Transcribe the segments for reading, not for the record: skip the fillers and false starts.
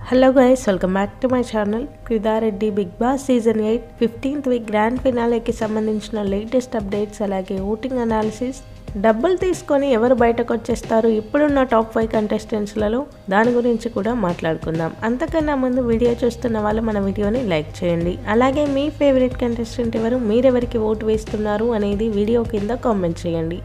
Hello guys, welcome back to my channel. Kridhareddy Big Boss Season 8 15th week grand ఫినాలేకి సంబంధించిన latest updates అలాగే voting analysis డబ్బులు తీసుకొని ఎవరు బయటకు వచ్చేస్తారు ఇప్పుడున్న టాప్ 5 కంటెస్టెంట్స్లలో దాని గురించి కూడా మాట్లాడుకుందాం. అంతకన్నా ముందు వీడియో చూస్తున్న వాళ్ళు మన వీడియోని లైక్ చేయండి. అలాగే మీ ఫేవరెట్ కంటెస్టెంట్ ఎవరు, మీరెవరికి ఓటు వేస్తున్నారు అనేది వీడియో కింద కామెంట్ చేయండి.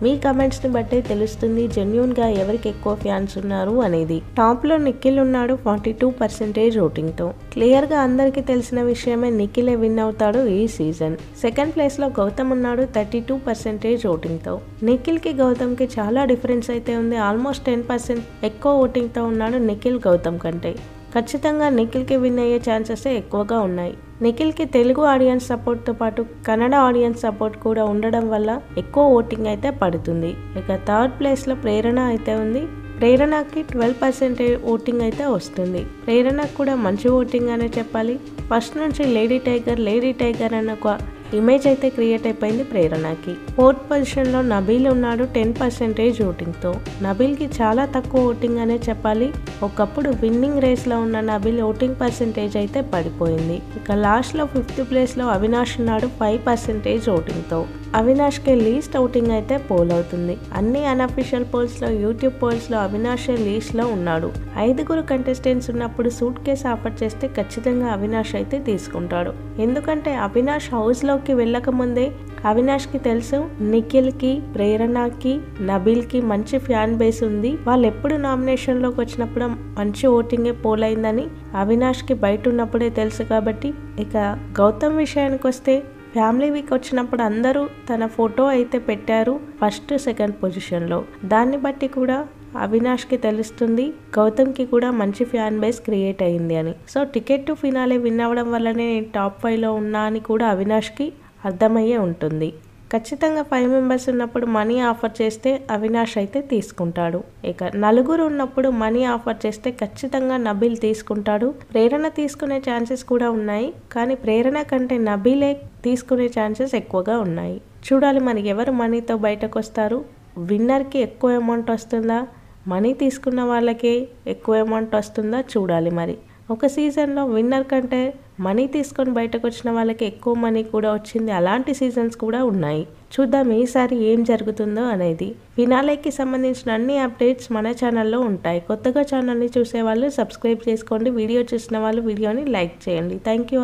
మీ కమెంట్స్ని బట్టే తెలుస్తుంది జెన్యూన్గా ఎవరికి ఎక్కువ ఫ్యాన్స్ ఉన్నారు అనేది. టాప్లో నిఖిల్ ఉన్నాడు 42% ఓటింగ్తో. క్లియర్గా అందరికీ తెలిసిన విషయమే, నిఖిలే విన్ అవుతాడు ఈ సీజన్. సెకండ్ ప్లేస్లో గౌతమ్ ఉన్నాడు 32% ఓటింగ్తో. నిఖిల్కి గౌతమ్కి చాలా డిఫరెన్స్ అయితే ఉంది. ఆల్మోస్ట్ 10% ఎక్కువ ఓటింగ్తో ఉన్నాడు నిఖిల్ గౌతమ్ కంటే. ఖచ్చితంగా నిఖిల్కి విన్ అయ్యే ఛాన్సెస్ ఎక్కువగా ఉన్నాయి. నిఖిల్కి తెలుగు ఆడియన్స్ సపోర్ట్తో పాటు కన్నడ ఆడియన్స్ సపోర్ట్ కూడా ఉండడం వల్ల ఎక్కువ ఓటింగ్ అయితే పడుతుంది. ఇక థర్డ్ ప్లేస్లో ప్రేరణ అయితే ఉంది. ప్రేరణకి 12% ఓటింగ్ అయితే వస్తుంది. ప్రేరణకు కూడా మంచి ఓటింగ్ అనే చెప్పాలి. ఫస్ట్ నుంచి లేడీ టైగర్ అన్న ఒక ఇమేజ్ అయితే క్రియేట్ అయిపోయింది ప్రేరణకి. ఫోర్త్ పొజిషన్లో నబీల్ ఉన్నాడు 10% ఓటింగ్తో. నబీల్కి చాలా తక్కువ ఓటింగ్ అనే చెప్పాలి. ఒకప్పుడు విన్నింగ్ రేస్లో ఉన్న నబీల్ ఓటింగ్ పర్సెంటేజ్ అయితే పడిపోయింది. ఇక లాస్ట్లో 5th ప్లేస్లో అవినాష్ ఉన్నాడు 5% ఓటింగ్తో. అవినాష్కి లీస్ట్ ఓటింగ్ అయితే పోల్ అవుతుంది. అన్ని అన్అఫీషియల్ పోల్స్లో, యూట్యూబ్ పోల్స్లో అవినాష్ లీస్ట్లో ఉన్నాడు. 5 కంటెస్టెంట్స్ ఉన్నప్పుడు సూట్ కేసు ఆఫర్ చేస్తే ఖచ్చితంగా అవినాష్ అయితే తీసుకుంటాడు. ఎందుకంటే అవినాష్ హౌస్లోకి వెళ్ళక ముందే అవినాష్కి తెలుసు నిఖిల్కి, ప్రేరణకి, నబీల్కి మంచి ఫ్యాన్ బేస్ ఉంది. వాళ్ళు ఎప్పుడు నామినేషన్లోకి వచ్చినప్పుడు మంచి ఓటింగే పోల్ అయిందని అవినాష్కి బయట ఉన్నప్పుడే తెలుసు కాబట్టి. ఇక గౌతమ్ విషయానికి వస్తే ఫ్యామిలీ వీక్ వచ్చినప్పుడు అందరూ తన ఫోటో అయితే పెట్టారు ఫస్ట్ సెకండ్ పొజిషన్లో. దాన్ని బట్టి కూడా అవినాష్కి తెలుస్తుంది గౌతమ్కి కూడా మంచి ఫ్యాన్ బేస్ క్రియేట్ అయింది అని. So ticket to finale win అవ్వడం వల్లనే నేను టాప్ 5లో ఉన్నా అని కూడా అవినాష్కి అర్థమయ్యే ఉంటుంది. ఖచ్చితంగా 5 మెంబర్స్ ఉన్నప్పుడు మనీ ఆఫర్ చేస్తే అవినాష్ అయితే తీసుకుంటాడు. ఇక 4 ఉన్నప్పుడు మనీ ఆఫర్ చేస్తే ఖచ్చితంగా నబీల్ తీసుకుంటాడు. ప్రేరణ తీసుకునే ఛాన్సెస్ కూడా ఉన్నాయి, కానీ ప్రేరణ కంటే నబీలే తీసుకునే ఛాన్సెస్ ఎక్కువగా ఉన్నాయి. చూడాలి మరి ఎవరు మనీతో బయటకు వస్తారు. విన్నర్కి ఎక్కువ అమౌంట్ వస్తుందా, మనీ తీసుకున్న వాళ్ళకి ఎక్కువ అమౌంట్ వస్తుందా చూడాలి. మరి ఒక సీజన్లో విన్నర్ కంటే మనీ తీసుకొని బయటకు వచ్చిన వాళ్ళకి ఎక్కువ మనీ కూడా వచ్చింది. అలాంటి సీజన్స్ కూడా ఉన్నాయి. చూద్దాం ఈసారి ఏం జరుగుతుందో అనేది. ఫినాలేకి సంబంధించిన అన్ని అప్డేట్స్ మన ఛానల్లో ఉంటాయి. కొత్తగా ఛానల్ని చూసే వాళ్ళు సబ్స్క్రైబ్ చేసుకోండి. వీడియో చూసిన వాళ్ళు వీడియోని లైక్ చేయండి. Thank you.